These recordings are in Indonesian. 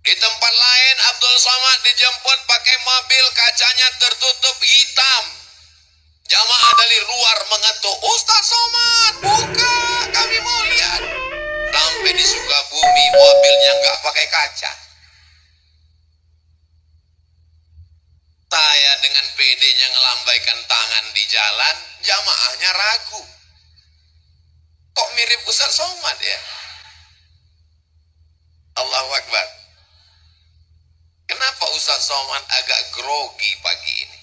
Di tempat lain Abdul Somad dijemput pakai mobil, kacanya tertutup hitam. Jamaah dari luar mengetuk, Ustaz Somad, buka, kami mau lihat. Sampai di Sukabumi mobilnya nggak pakai kaca. Saya dengan PD-nya ngelambaikan tangan di jalan, jamaahnya ragu. Kok mirip Ustaz Somad ya? Allahu Akbar. Kenapa Ustaz Somad agak grogi pagi ini?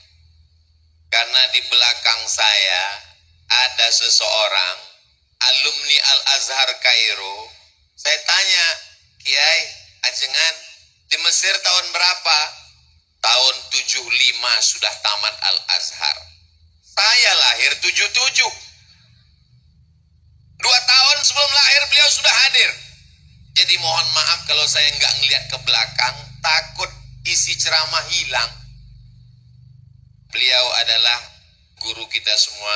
Karena di belakang saya ada seseorang alumni Al-Azhar Kairo. Saya tanya, Kiai, ajengan di Mesir tahun berapa? Tahun 75 sudah tamat Al-Azhar. Saya lahir 77. 2 tahun sebelum lahir beliau sudah hadir. Jadi mohon maaf kalau saya nggak ngelihat ke belakang, takut isi ceramah hilang. Beliau adalah guru kita semua,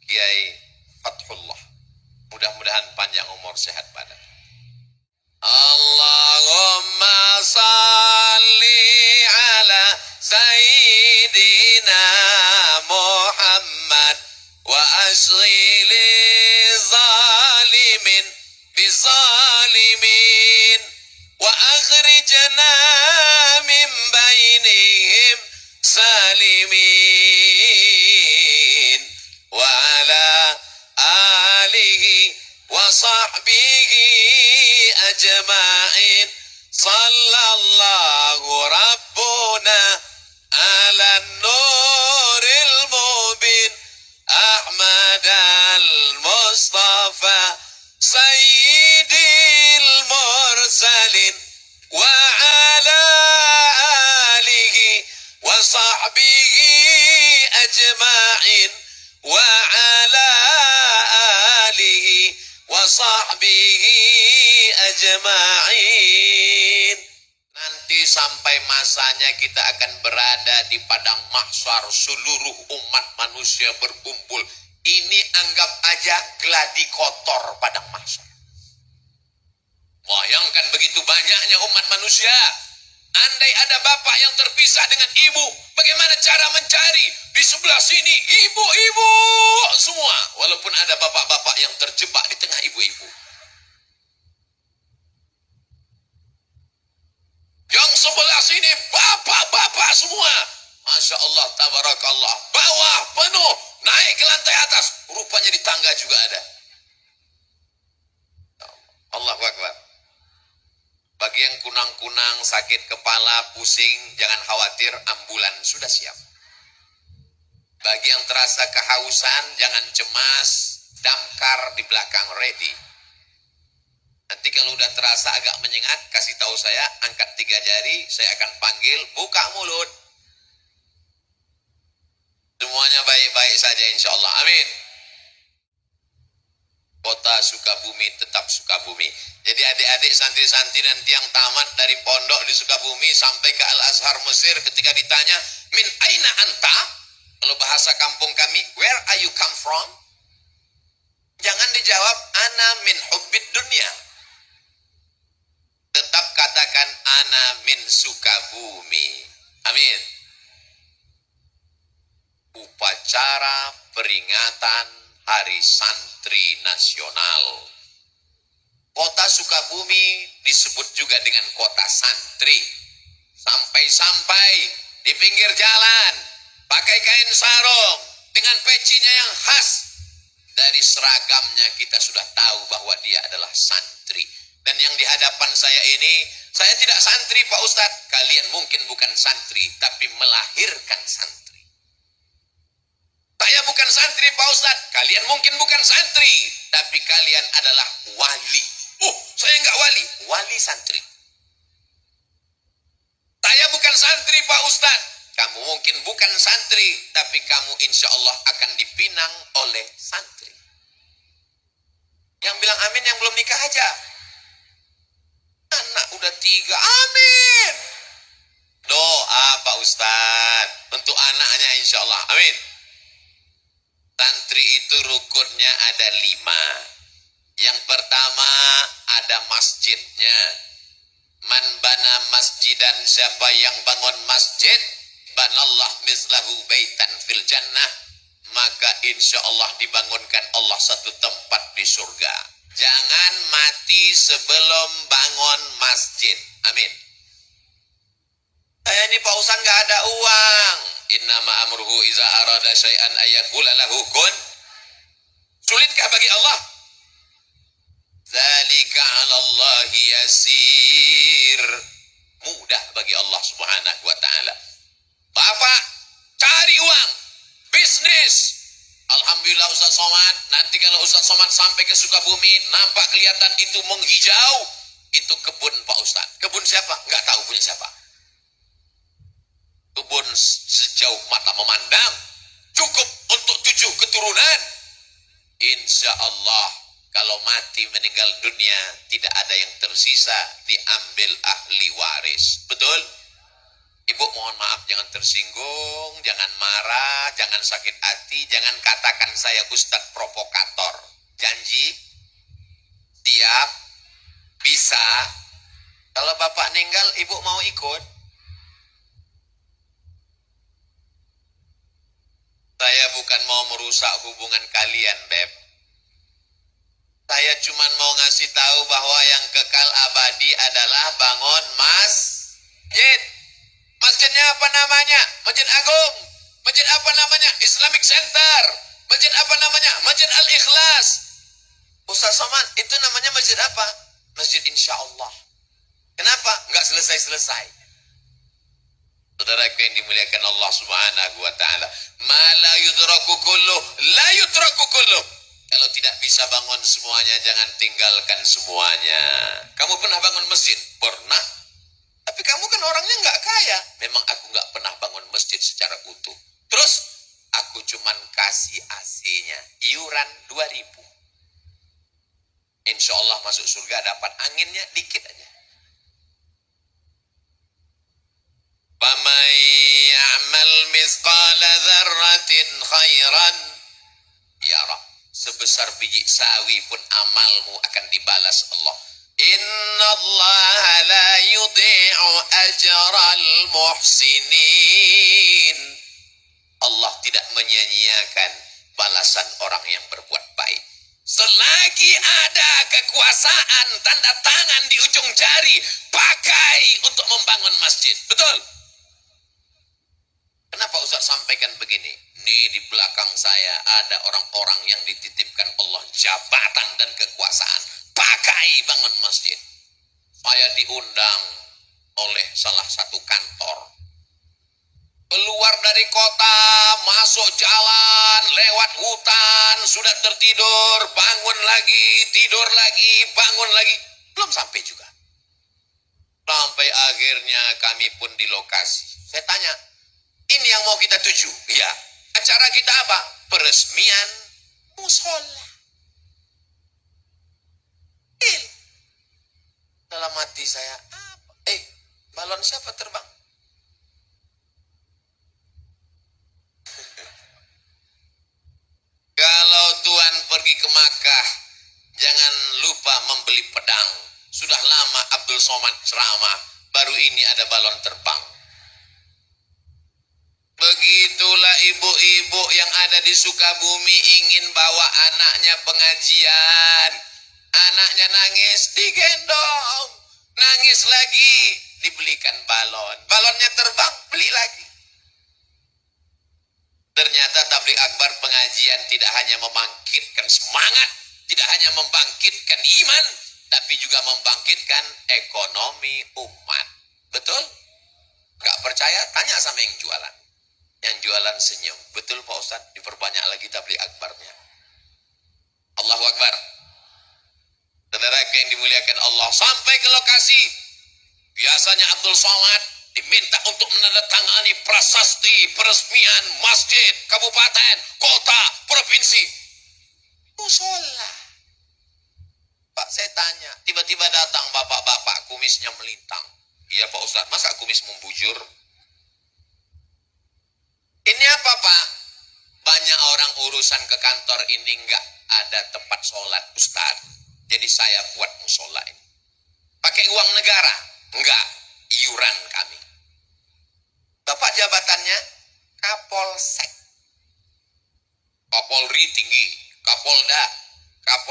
Kiai Fathullah. Mudah-mudahan panjang umur, sehat badan. Allahumma salli ala Sayyidina Muhammad wa asghili zalimin bizalimin wa akhrijna min bainihim salimin wa ala alihi wa sahbihi ajma'in sallallahu rabbuna ala nuril mubin Ahmad al-Mustafa sayyidil mursalin wa ala alihi wa sahbihi ajma'in wa ala alihi wa sahbihi ajma'in. Nanti sampai masanya kita akan berada di padang mahsyar, seluruh umat manusia berkumpul. Ini anggap aja gladi kotor padang mahsyar. Bayangkan begitu banyaknya umat manusia. Andai ada bapak yang terpisah dengan ibu, bagaimana cara mencari? Di sebelah sini ibu-ibu semua, walaupun ada bapak-bapak yang terjebak di tengah ibu-ibu. Yang sebelah sini bapak-bapak semua. Masya Allah, tabarakallah. Bawah penuh, naik ke lantai atas. Rupanya di tangga juga ada. Allahu Akbar. Bagi yang kunang-kunang, sakit kepala, pusing, jangan khawatir, ambulan sudah siap. Bagi yang terasa kehausan, jangan cemas, damkar di belakang ready. Nanti kalau udah terasa agak menyengat, kasih tahu saya, angkat 3 jari, saya akan panggil, buka mulut. Semuanya baik-baik saja insya Allah. Amin. Kota Sukabumi tetap Sukabumi. Jadi adik-adik santri-santri nanti yang tamat dari pondok di Sukabumi sampai ke Al-Azhar Mesir, ketika ditanya, min aina anta? Kalau bahasa kampung kami, where are you come from? Jangan dijawab, ana min hubbid dunya. Tetap katakan, ana min Sukabumi. Amin. Upacara peringatan Hari Santri Nasional. Kota Sukabumi disebut juga dengan kota santri. Sampai-sampai di pinggir jalan, pakai kain sarung dengan pecinya yang khas. Dari seragamnya kita sudah tahu bahwa dia adalah santri. Dan yang di hadapan saya ini, saya tidak santri Pak Ustadz. Kalian mungkin bukan santri, tapi melahirkan santri. Saya bukan santri Pak Ustadz. Kalian mungkin bukan santri, tapi kalian adalah wali. Saya enggak wali. Wali santri. Saya bukan santri Pak Ustadz. Kamu mungkin bukan santri, tapi kamu insya Allah akan dipinang oleh santri. Yang bilang amin yang belum nikah aja. Anak udah 3, amin. Doa Pak Ustadz untuk anaknya insya Allah, amin. Santri itu rukunnya ada 5. Yang pertama ada masjidnya. Man bana masjidan, siapa yang bangun masjid, banallah mislahu baitan fil jannah, maka insya Allah dibangunkan Allah satu tempat di surga. Jangan mati sebelum bangun masjid. Amin. Saya ini Pak Ustaz nggak ada uang. Innama amruhu iza arada syai'an ayyaqula lahu kun. Sulitkah bagi Allah? Dzalika 'ala Allahi yasir. Mudah bagi Allah Subhanahu wa taala. Bapak cari uang, bisnis. Alhamdulillah Ustaz Somad, nanti kalau Ustaz Somad sampai ke Sukabumi, nampak kelihatan itu menghijau, itu kebun Pak Ustaz. Kebun siapa? Nggak tahu punya siapa. Kebun sejauh mata memandang, cukup untuk 7 keturunan. Insya Allah, kalau mati meninggal dunia, tidak ada yang tersisa, diambil ahli waris. Betul? Ibu mohon maaf, jangan tersinggung, jangan marah, jangan sakit hati, jangan katakan saya Ustadz provokator. Janji? Siap? Bisa? Kalau bapak meninggal, ibu mau ikut? Saya bukan mau merusak hubungan kalian, Beb. Saya cuma mau ngasih tahu bahwa yang kekal abadi adalah bangun masjid. Masjidnya apa namanya? Masjid Agung. Masjid apa namanya? Islamic Center. Masjid apa namanya? Masjid Al-Ikhlas. Ustaz Somad, itu namanya masjid apa? Masjid Insya Allah. Kenapa? Enggak selesai-selesai. Saudaraku yang dimuliakan Allah Subhanahu wa taala, ma la yudraku kulluh, la yudraku kulluh. Kalau tidak bisa bangun semuanya, jangan tinggalkan semuanya. Kamu pernah bangun masjid? Pernah. Tapi kamu kan orangnya nggak kaya. Memang aku nggak pernah bangun masjid secara utuh. Terus aku cuman kasih AC-nya, iuran 2.000. Insya Allah masuk surga dapat anginnya dikit aja. Faman ya'mal mithqala dzarratin khairan yara. Sebesar biji sawi pun amalmu akan dibalas Allah. Inna Allah la yudhi'u ajral muhsinin. Allah tidak menyia-nyiakan balasan orang yang berbuat baik. Selagi ada kekuasaan, tanda tangan di ujung jari, pakai untuk membangun masjid. Betul? Kenapa Ustaz sampaikan begini? Ini di belakang saya ada orang-orang yang dititipkan Allah jabatan dan kekuasaan. Pakai bangun masjid. Saya diundang oleh salah satu kantor. Keluar dari kota, masuk jalan, lewat hutan, sudah tertidur, bangun lagi, tidur lagi, bangun lagi. Belum sampai juga. Sampai akhirnya kami pun di lokasi. Saya tanya, ini yang mau kita tuju? Iya. Acara kita apa? Peresmian musola. Dalam hati saya, apa? Balon siapa terbang? Kalau Tuhan pergi ke Makkah, jangan lupa membeli pedang. Sudah lama Abdul Somad ceramah, baru ini ada balon terbang. Begitulah ibu-ibu yang ada di Sukabumi ingin bawa anaknya pengajian. Anaknya nangis, digendong. Nangis lagi, dibelikan balon. Balonnya terbang, beli lagi. Ternyata tabligh akbar pengajian tidak hanya membangkitkan semangat, tidak hanya membangkitkan iman, tapi juga membangkitkan ekonomi umat. Betul? Gak percaya? Tanya sama yang jualan. Yang jualan senyum. Betul Pak Ustadz? Diperbanyak lagi tabligh akbarnya. Allahu Akbar. Saudara yang dimuliakan Allah, sampai ke lokasi. Biasanya Abdul Somad diminta untuk menandatangani prasasti peresmian masjid, kabupaten, kota, provinsi. Musola. Pak, saya tanya, tiba-tiba datang bapak-bapak kumisnya melintang. Iya Pak Ustadz, masa kumis membujur? Ini apa Pak? Banyak orang urusan ke kantor ini nggak ada tempat sholat Ustadz. Jadi saya buat musola ini. Pakai uang negara? Enggak. Iuran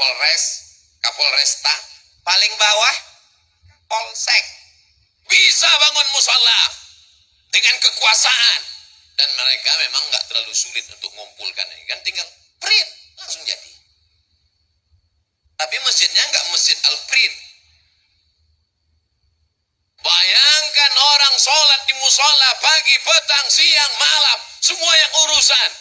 Kapolres, Kapolresta, paling bawah Polsek. Bisa bangun musola dengan kekuasaan. Dan mereka memang nggak terlalu sulit untuk mengumpulkan ini. Kan tinggal print, langsung jadi. Tapi masjidnya nggak masjid al-print. Bayangkan orang sholat di musola pagi, petang, siang, malam. Semua yang urusan.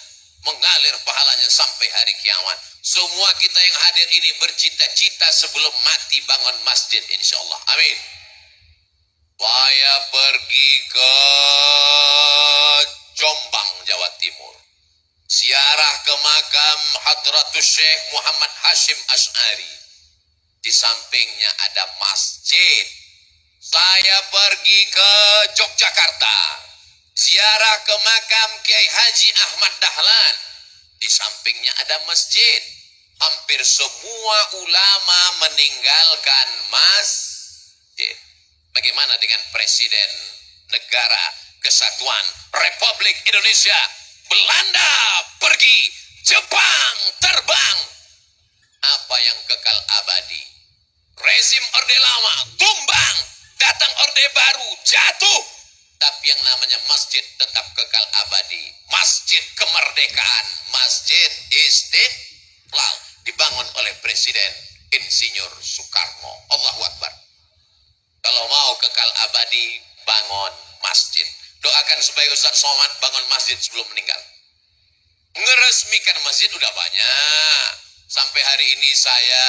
Mengalir pahalanya sampai hari kiamat. Semua kita yang hadir ini bercita-cita sebelum mati bangun masjid insya Allah. Amin. Saya pergi ke Jombang, Jawa Timur. Ziarah ke makam Hadratus Syekh Muhammad Hashim Asy'ari. Di sampingnya ada masjid. Saya pergi ke Yogyakarta. Ziarah ke makam Kiai Haji Ahmad Dahlan. Di sampingnya ada masjid. Hampir semua ulama meninggalkan masjid. Bagaimana dengan Presiden Negara Kesatuan Republik Indonesia? Belanda pergi, Jepang terbang. Apa yang kekal abadi? Rezim Orde Lama tumbang, datang Orde Baru jatuh. Tapi yang namanya masjid tetap kekal abadi. Masjid kemerdekaan, Masjid Istiqlal, dibangun oleh Presiden Insinyur Soekarno. Allahu Akbar. Kalau mau kekal abadi, bangun masjid. Doakan supaya Ustaz Somad bangun masjid sebelum meninggal. Ngeresmikan masjid udah banyak. Sampai hari ini saya,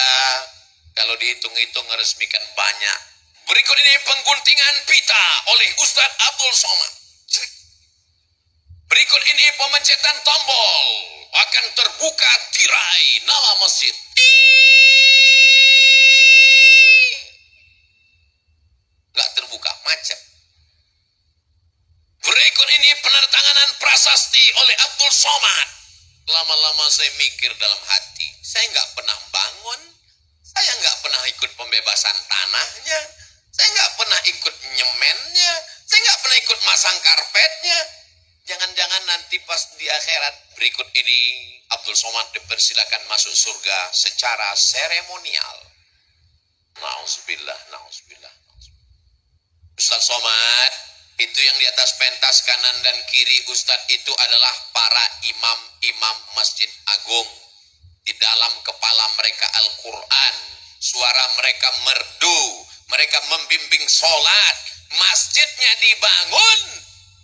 kalau dihitung-hitung ngeresmikan banyak. Berikut ini pengguntingan pita oleh Ustadz Abdul Somad. Berikut ini pemencetan tombol. Akan terbuka tirai nama masjid. Gak terbuka, macet. Berikut ini penandatanganan prasasti oleh Abdul Somad. Lama-lama saya mikir dalam hati. Saya nggak pernah bangun. Saya nggak pernah ikut pembebasan tanahnya. Saya nggak pernah ikut nyemennya. Saya nggak pernah ikut masang karpetnya. Jangan-jangan nanti pas di akhirat berikut ini Abdul Somad dipersilakan masuk surga secara seremonial. Nauzubillah, nauzubillah. Ustaz Somad, itu yang di atas pentas kanan dan kiri Ustadz itu adalah para imam-imam Masjid Agung. Di dalam kepala mereka Al-Quran. Suara mereka merdu. Mereka membimbing sholat. Masjidnya dibangun.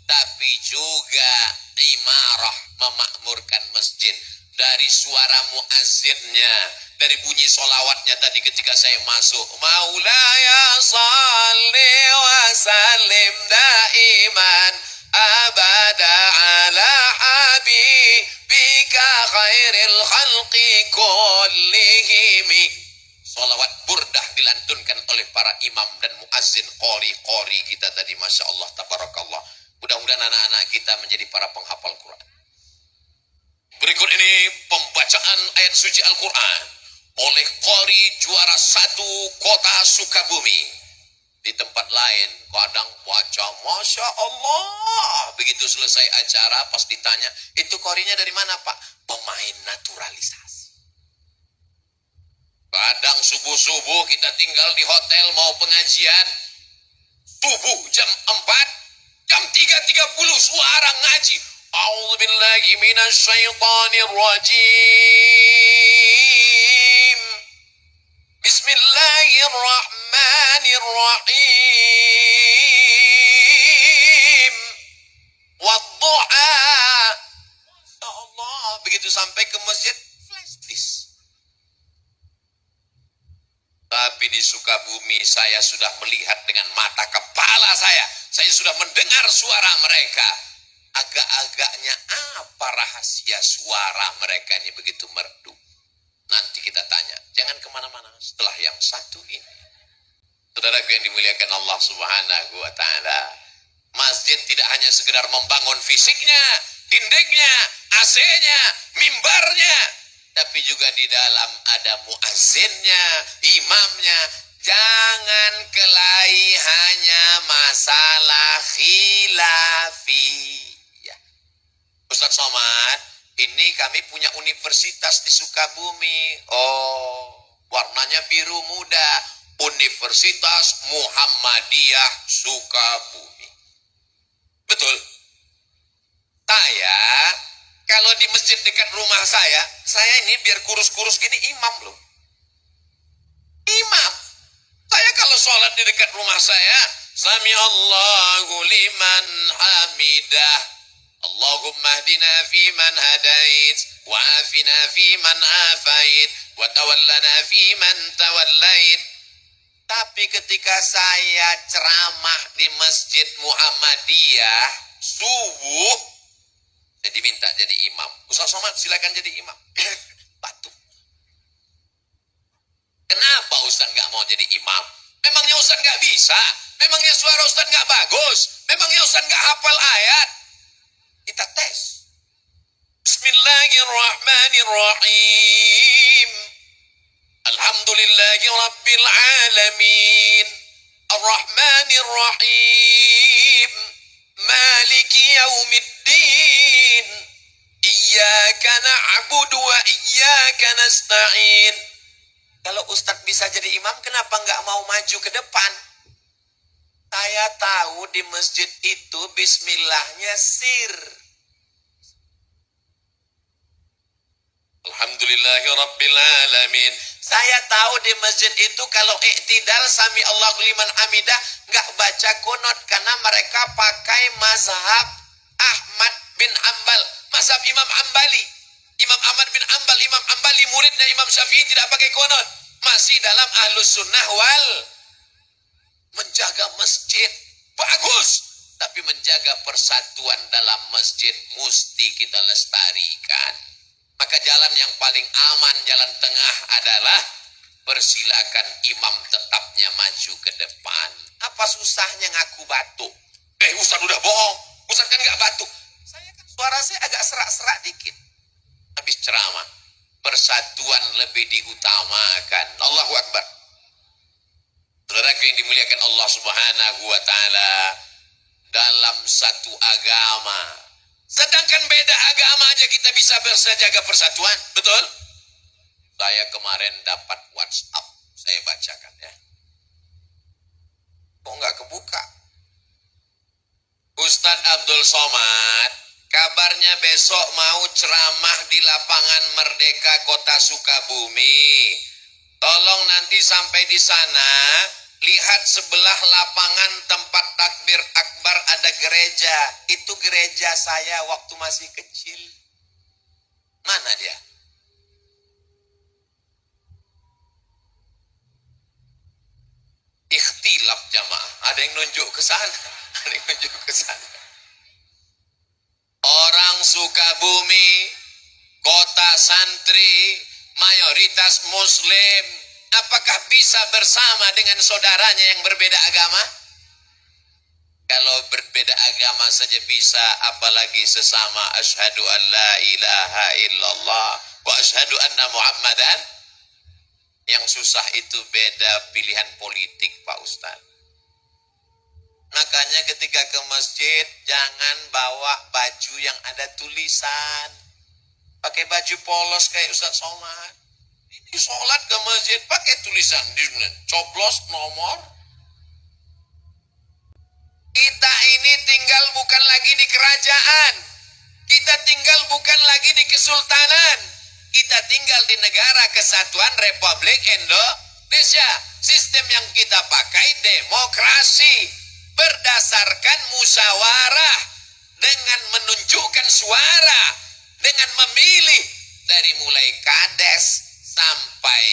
Tapi juga imarah memakmurkan masjid. Dari suara muazzinnya. Dari bunyi sholawatnya tadi ketika saya masuk. Maulaya salli wa sallim daiman abada ala habibika khairil khalqi kullihimi. Sholawat burdah dilantunkan oleh para imam dan muazzin qori-qori kita tadi. Masya Allah, tabarakallah. Mudah-mudahan anak-anak kita menjadi para penghafal Quran. Berikut ini pembacaan ayat suci Al-Quran oleh qori juara 1 kota Sukabumi. Di tempat lain kadang baca Masya Allah. Begitu selesai acara pas ditanya, itu qorinya dari mana Pak? Pemain naturalisasi. Kadang subuh-subuh kita tinggal di hotel mau pengajian. Subuh jam 4, jam 3.30 suara ngaji. A'udzubillahi minasyaitonir rajim. Bismillahirrahmanirrahim. Wadduha. Ya Allah, begitu sampai ke masjid flash disk. Tapi di Sukabumi saya sudah melihat dengan mata kepala saya. Saya sudah mendengar suara mereka. Agak-agaknya apa rahasia suara mereka ini begitu merdu? Nanti kita tanya. Jangan kemana-mana setelah yang satu ini. Saudaraku yang dimuliakan Allah Subhanahu wa ta'ala. Masjid tidak hanya sekedar membangun fisiknya, dindingnya, AC-nya, mimbarnya. Tapi juga di dalam ada muazzinnya, imamnya. Jangan kelahi hanya masalah khilafi. Ustaz Somad, ini kami punya universitas di Sukabumi. Oh, Warnanya biru muda. Universitas Muhammadiyah Sukabumi. Betul? Saya, kalau di masjid dekat rumah saya ini biar kurus-kurus gini imam loh. Imam. Saya kalau sholat di dekat rumah saya, Sami Allahu liman hamidah. Allahumma hdina fi man hadait, wa afina fi man afait, wa tawallana fi man tawallait. Tapi ketika saya ceramah di Masjid Muhammadiyah subuh, saya diminta jadi imam. Ustaz Somad silakan jadi imam. Batuk. Kenapa Ustaz nggak mau jadi imam? Memangnya Ustaz nggak bisa? Memangnya suara Ustaz nggak bagus? Memangnya Ustaz nggak hafal ayat? Kita tes. Bismillahirrahmanirrahim. Alhamdulillahi Rabbil Alamin. Ar-Rahmanir-Rahim. Maliki Yaumiddin. Iyyaka na'budu wa iyyaka nasta'in. Kalau Ustadz bisa jadi imam, kenapa nggak mau maju ke depan? Saya tahu di masjid itu bismillahnya sir. Alhamdulillahi Rabbil Alamin. Saya tahu di masjid itu kalau iktidal sami Allahu liman hamidah nggak baca kunut karena mereka pakai mazhab Ahmad bin Hanbal, mazhab Imam Hambali. Imam Ahmad bin Hanbal, Imam Hambali muridnya Imam Syafi'i tidak pakai kunut. Masih dalam ahlus sunnah wal menjaga masjid. Bagus. Tapi menjaga persatuan dalam masjid mesti kita lestarikan. Maka jalan yang paling aman, jalan tengah adalah persilakan imam tetapnya maju ke depan. Apa susahnya ngaku batuk? Ustaz udah bohong. Ustaz kan nggak batuk. Saya kan suara saya agak serak-serak dikit. Habis ceramah. Persatuan lebih diutamakan. Allahu Akbar. Saudaraku yang dimuliakan Allah Subhanahu wa Ta'ala, dalam satu agama, sedangkan beda agama aja kita bisa bersejaga persatuan, betul? Saya kemarin dapat WhatsApp, saya bacakan ya. Kok nggak kebuka? Ustadz Abdul Somad, kabarnya besok mau ceramah di lapangan Merdeka Kota Sukabumi. Tolong nanti sampai di sana, lihat sebelah lapangan tempat takbir akbar ada gereja. Itu gereja saya waktu masih kecil. Mana dia? Ikhtilaf jamaah. Ada yang nunjuk ke sana. Ada yang nunjuk ke sana. Orang Sukabumi, kota santri, mayoritas muslim, apakah bisa bersama dengan saudaranya yang berbeda agama? Kalau berbeda agama saja bisa, apalagi sesama asyhadu an la ilaha illallah wa asyhadu anna muhammadan. Yang susah itu beda pilihan politik, Pak Ustadz. Makanya ketika ke masjid jangan bawa baju yang ada tulisan. Pakai baju polos kayak Ustadz Somad. Ini sholat ke masjid pakai tulisan di coblos nomor. Kita ini tinggal bukan lagi di kerajaan. Kita tinggal bukan lagi di kesultanan. Kita tinggal di negara kesatuan Republik Indonesia. Sistem yang kita pakai demokrasi. Berdasarkan musyawarah. Dengan menunjukkan suara. Dengan memilih. Dari mulai kades sampai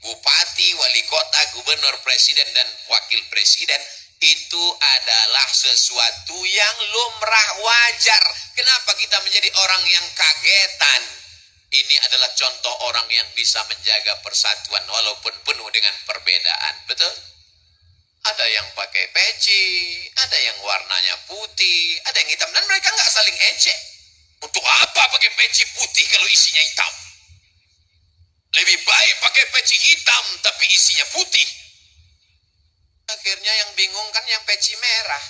bupati, wali kota, gubernur, presiden, dan wakil presiden. Itu adalah sesuatu yang lumrah wajar. Kenapa kita menjadi orang yang kagetan? Ini adalah contoh orang yang bisa menjaga persatuan walaupun penuh dengan perbedaan. Betul? Ada yang pakai peci, ada yang warnanya putih, ada yang hitam. Dan mereka nggak saling ejek. Untuk apa pakai peci putih kalau isinya hitam? Lebih baik pakai peci hitam tapi isinya putih. Akhirnya yang bingung kan yang peci merah.